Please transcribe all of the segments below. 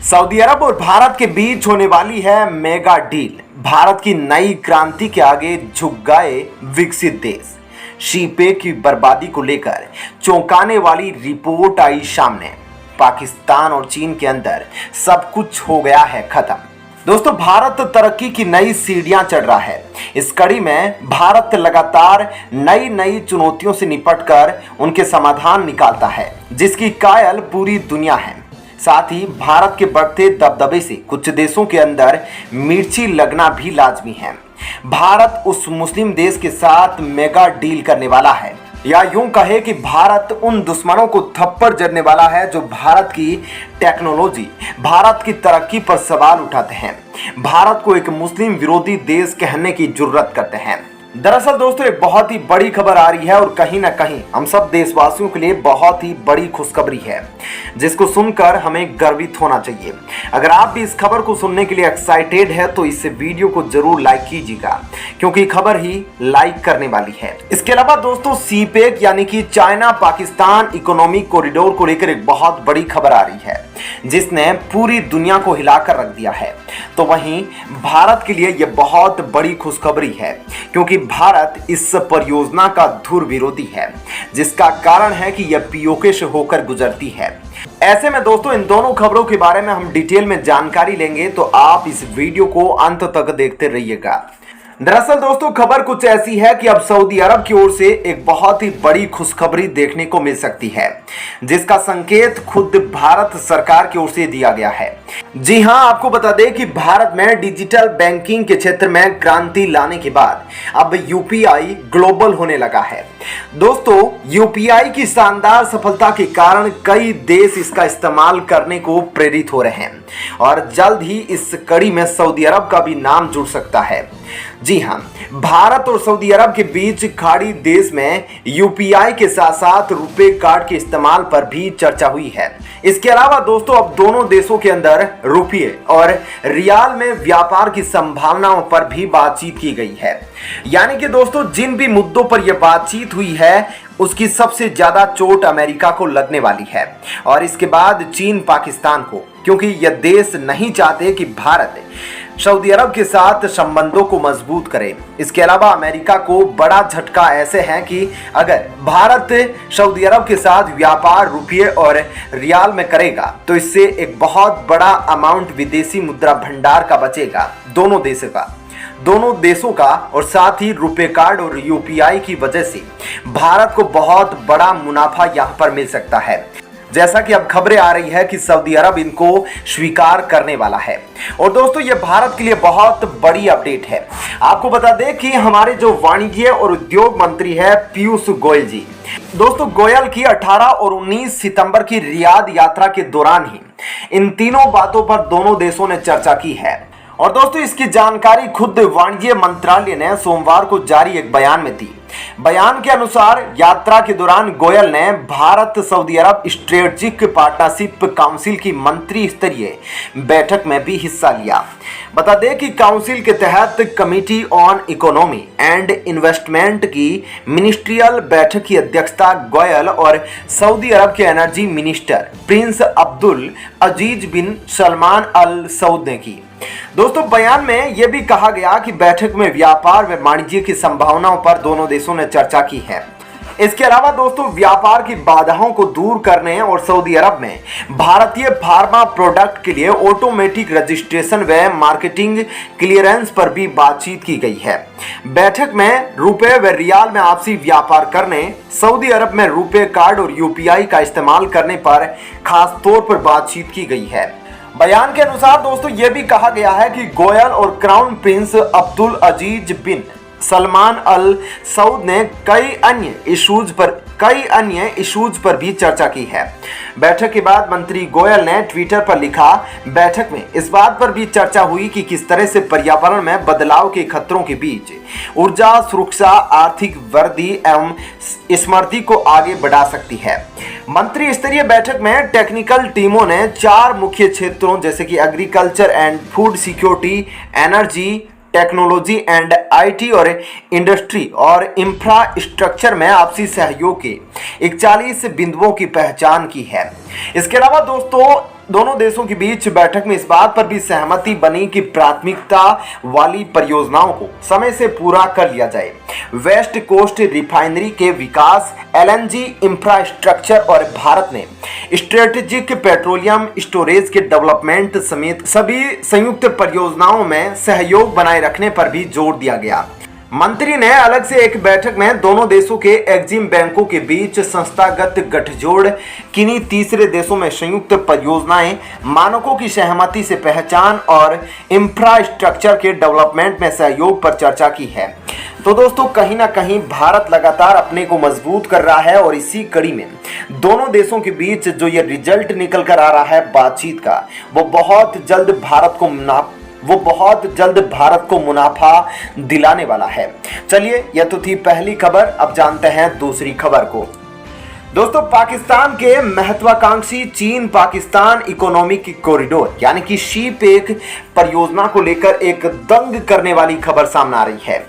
Saudi अरब और भारत के बीच होने वाली है मेगा डील। भारत की नई क्रांति के आगे झुक गए विकसित देश। शीपे की बर्बादी को लेकर चौंकाने वाली रिपोर्ट आई सामने। पाकिस्तान और चीन के अंदर सब कुछ हो गया है खत्म। दोस्तों, भारत तरक्की की नई सीढ़ियां चढ़ रहा है। इस कड़ी में भारत लगातार नई नई चुनौतियों से निपटकर उनके समाधान निकालता है, जिसकी कायल पूरी दुनिया है। साथ ही भारत के बढ़ते दबदबे से कुछ देशों के अंदर मिर्ची लगना भी लाजमी है। भारत उस मुस्लिम देश के साथ मेगा डील करने वाला है, या यूं कहे कि भारत उन दुश्मनों को थप्पड़ जड़ने वाला है जो भारत की टेक्नोलॉजी, भारत की तरक्की पर सवाल उठाते हैं, भारत को एक मुस्लिम विरोधी देश कहने की जुर्रत करते हैं। दरअसल दोस्तों, एक बहुत ही बड़ी खबर आ रही है और कहीं ना कहीं हम सब देशवासियों के लिए बहुत ही बड़ी खुशखबरी है, जिसको सुनकर हमें गर्वित होना चाहिए। अगर आप भी इस खबर को सुनने के लिए एक्साइटेड है तो इस वीडियो को जरूर लाइक कीजिएगा, क्योंकि खबर ही लाइक करने वाली है। इसके अलावा दोस्तों, सीपेक यानी कि चाइना पाकिस्तान इकोनॉमिक कॉरिडोर को लेकर एक बहुत बड़ी खबर आ रही है, जिसने पूरी दुनिया को हिलाकर रख दिया है। तो वहीं भारत के लिए यह बहुत बड़ी खुशखबरी है, क्योंकि भारत इस परियोजना का धुर विरोधी है, जिसका कारण है कि यह पीओके से होकर गुजरती है। ऐसे में दोस्तों, इन दोनों खबरों के बारे में हम डिटेल में जानकारी लेंगे, तो आप इस वीडियो को अंत तक देखते रहिएगा। दरअसल दोस्तों, खबर कुछ ऐसी है कि अब सऊदी अरब की ओर से एक बहुत ही बड़ी खुशखबरी देखने को मिल सकती है, जिसका संकेत खुद भारत सरकार की ओर से दिया गया है। जी हां, आपको बता दें कि भारत में डिजिटल बैंकिंग के क्षेत्र में क्रांति लाने के बाद अब यूपीआई ग्लोबल होने लगा है। दोस्तों, यूपीआई की शानदार सफलता के कारण कई देश इसका इस्तेमाल करने को प्रेरित हो रहे हैं और जल्द ही इस कड़ी में सऊदी अरब का भी नाम जुड़ सकता है। जी हां, भारत और सऊदी अरब के बीच खाड़ी देश में यूपीआई के साथ साथ रुपे कार्ड के इस्तेमाल पर भी चर्चा हुई है। इसके अलावा दोस्तों, अब दोनों देशों के अंदर रुपये और रियाल में व्यापार की संभावनाओं पर भी बातचीत की गई है। यानी कि दोस्तों, जिन भी मुद्दों पर यह बातचीत हुई है उसकी सबसे ज्यादा चोट अमेरिका को लगने वाली है और इसके बाद चीन पाकिस्तान को, क्योंकि यह देश नहीं चाहते कि भारत सऊदी अरब के साथ संबंधों को मजबूत करे। इसके अलावा अमेरिका को बड़ा झटका ऐसे है कि अगर भारत सऊदी अरब के साथ व्यापार रुपये और रियाल में करेगा तो इससे एक बहुत बड़ा अमाउंट विदेशी मुद्रा भंडार का बचेगा दोनों देशों का और साथ ही रुपे कार्ड और यूपीआई की वजह से भारत को बहुत बड़ा मुनाफा यहां पर मिल सकता है। जैसा कि अब खबरें आ रही है कि सऊदी अरब इनको स्वीकार करने वाला है। और दोस्तों, ये भारत के लिए बहुत बड़ी अपडेट है। आपको बता दें कि हमारे जो वाणिज्य और उद्योग मंत्री है पीयूष गोयल जी, दोस्तों गोयल की 18 और 19 सितंबर की रियाद यात्रा के दौरान ही इन तीनों बातों पर दोनों देशों ने चर्चा की है। और दोस्तों, इसकी जानकारी खुद वाणिज्य मंत्रालय ने सोमवार को जारी एक बयान में दी। बयान के अनुसार यात्रा के दौरान गोयल ने भारत सऊदी अरब स्ट्रेटेजिक पार्टनरशिप काउंसिल की मंत्री स्तरीय बैठक में भी हिस्सा लिया। बता दें कि काउंसिल के तहत committee on economy and investment की मिनिस्ट्रियल बैठक की अध्यक्षता गोयल और सऊदी अरब के एनर्जी मिनिस्टर प्रिंस अब्दुल अजीज बिन सलमान अल सऊद ने की। दोस्तों, बयान में यह भी कहा गया कि बैठक में व्यापार व वाणिज्य की संभावनाओं पर दोनों देशों ने चर्चा की है। इसके अलावा दोस्तों, व्यापार की बाधाओं को दूर करने और सऊदी अरब में भारतीय फार्मा प्रोडक्ट के लिए ऑटोमेटिक रजिस्ट्रेशन व मार्केटिंग क्लियरेंस पर भी बातचीत की गई है। बैठक में रुपए व रियाल में आपसी व्यापार करने, सऊदी अरब में रुपे कार्ड और यूपीआई का इस्तेमाल करने पर खास तौर पर बातचीत की गई है। बयान के अनुसार दोस्तों, यह भी कहा गया है कि गोयल और क्राउन प्रिंस अब्दुल अजीज बिन सलमान अल सऊद ने कई अन्य इशूज पर भी चर्चा की है। बैठक के बाद मंत्री गोयल ने ट्विटर पर लिखा, बैठक में इस बात पर भी चर्चा हुई कि किस तरह से पर्यावरण में बदलाव के खतरों के बीच ऊर्जा सुरक्षा, आर्थिक वृद्धि एवं समृद्धि को आगे बढ़ा सकती है। मंत्री स्तरीय बैठक में टेक्निकल टीमों ने 4 मुख्य क्षेत्रों जैसे कि agriculture and food security, energy, technology and IT और इंडस्ट्री और इंफ्रास्ट्रक्चर में आपसी सहयोग के 41 बिंदुओं की पहचान की है। इसके अलावा दोस्तों, दोनों देशों के बीच बैठक में इस बात पर भी सहमति बनी कि प्राथमिकता वाली परियोजनाओं को समय से पूरा कर लिया जाए। वेस्ट कोस्ट रिफाइनरी के विकास, एलएनजी इंफ्रास्ट्रक्चर और भारत ने स्ट्रेटेजिक पेट्रोलियम स्टोरेज के डेवलपमेंट समेत सभी संयुक्त परियोजनाओं में सहयोग बनाए रखने पर भी जोर दिया गया। मंत्री ने अलग से एक बैठक में दोनों देशों के एग्जिम बैंकों के बीच संस्थागत गठजोड़, किन्हीं तीसरे देशों में संयुक्त परियोजनाएं, मानकों की सहमति से पहचान और इंफ्रास्ट्रक्चर के डेवलपमेंट में सहयोग पर चर्चा की है। तो दोस्तों, कहीं ना कहीं भारत लगातार अपने को मजबूत कर रहा है और इसी कड़ी में दोनों देशों के बीच जो ये रिजल्ट निकल कर आ रहा है बातचीत का, वो बहुत जल्द भारत को मुनाफा दिलाने वाला है। चलिए, यह तो थी पहली खबर, अब जानते हैं दूसरी खबर को। दोस्तों, पाकिस्तान के महत्वाकांक्षी चीन पाकिस्तान इकोनॉमिक कॉरिडोर यानी कि शी-पेक परियोजना को लेकर एक दंग करने वाली खबर सामने आ रही है।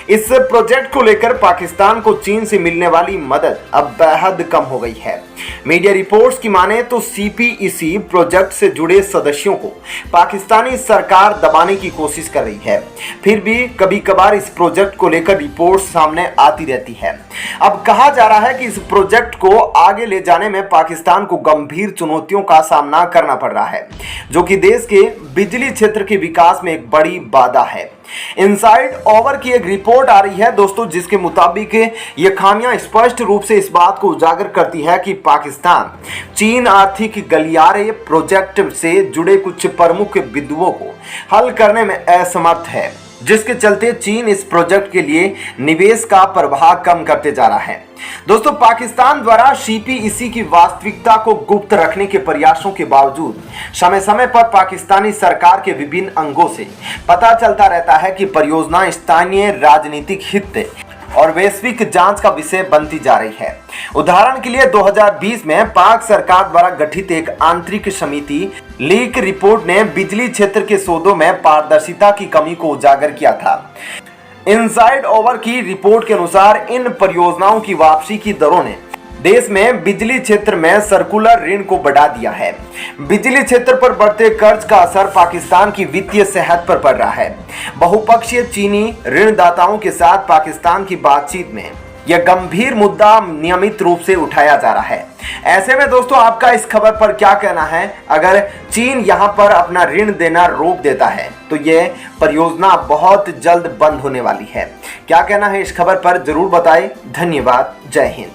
इस प्रोजेक्ट को लेकर पाकिस्तान को चीन से मिलने वाली मदद अब बेहद कम हो गई है। मीडिया रिपोर्ट्स की माने तो सीपीईसी प्रोजेक्ट से जुड़े सदस्यों को पाकिस्तानी सरकार दबाने की कोशिश कर रही है। फिर भी कभी कभार इस प्रोजेक्ट को लेकर रिपोर्ट्स सामने आती रहती है। अब कहा जा रहा है कि इस प्रोजेक्ट को आगे ले जाने में पाकिस्तान को गंभीर चुनौतियों का सामना करना पड़ रहा है, जो कि देश के बिजली क्षेत्र के विकास में एक बड़ी बाधा है। इनसाइड ओवर की एक रिपोर्ट आ रही है दोस्तों, जिसके मुताबिक ये खामियां स्पष्ट रूप से इस बात को उजागर करती है कि पाकिस्तान चीन आर्थिक गलियारे प्रोजेक्ट से जुड़े कुछ प्रमुख बिंदुओं को हल करने में असमर्थ है, जिसके चलते चीन इस प्रोजेक्ट के लिए निवेश का प्रवाह कम करते जा रहा है। दोस्तों, पाकिस्तान द्वारा सीपीईसी की वास्तविकता को गुप्त रखने के प्रयासों के बावजूद समय समय पर पाकिस्तानी सरकार के विभिन्न अंगों से पता चलता रहता है कि परियोजना स्थानीय राजनीतिक हित और वैश्विक जांच का विषय बनती जा रही है। उदाहरण के लिए 2020 में पाक सरकार द्वारा गठित एक आंतरिक समिति लीक रिपोर्ट ने बिजली क्षेत्र के सौदों में पारदर्शिता की कमी को उजागर किया था। इनसाइड ओवर की रिपोर्ट के अनुसार इन परियोजनाओं की वापसी की दरों ने देश में बिजली क्षेत्र में सर्कुलर ऋण को बढ़ा दिया है। बिजली क्षेत्र पर बढ़ते कर्ज का असर पाकिस्तान की वित्तीय सेहत पर पड़ रहा है। बहुपक्षीय चीनी ऋणदाताओं के साथ पाकिस्तान की बातचीत में यह गंभीर मुद्दा नियमित रूप से उठाया जा रहा है। ऐसे में दोस्तों, आपका इस खबर पर क्या कहना है? अगर चीन यहां पर अपना ऋण देना रोक देता है तो यह परियोजना बहुत जल्द बंद होने वाली है। क्या कहना है इस खबर पर जरूर बताएं। धन्यवाद। जय हिंद।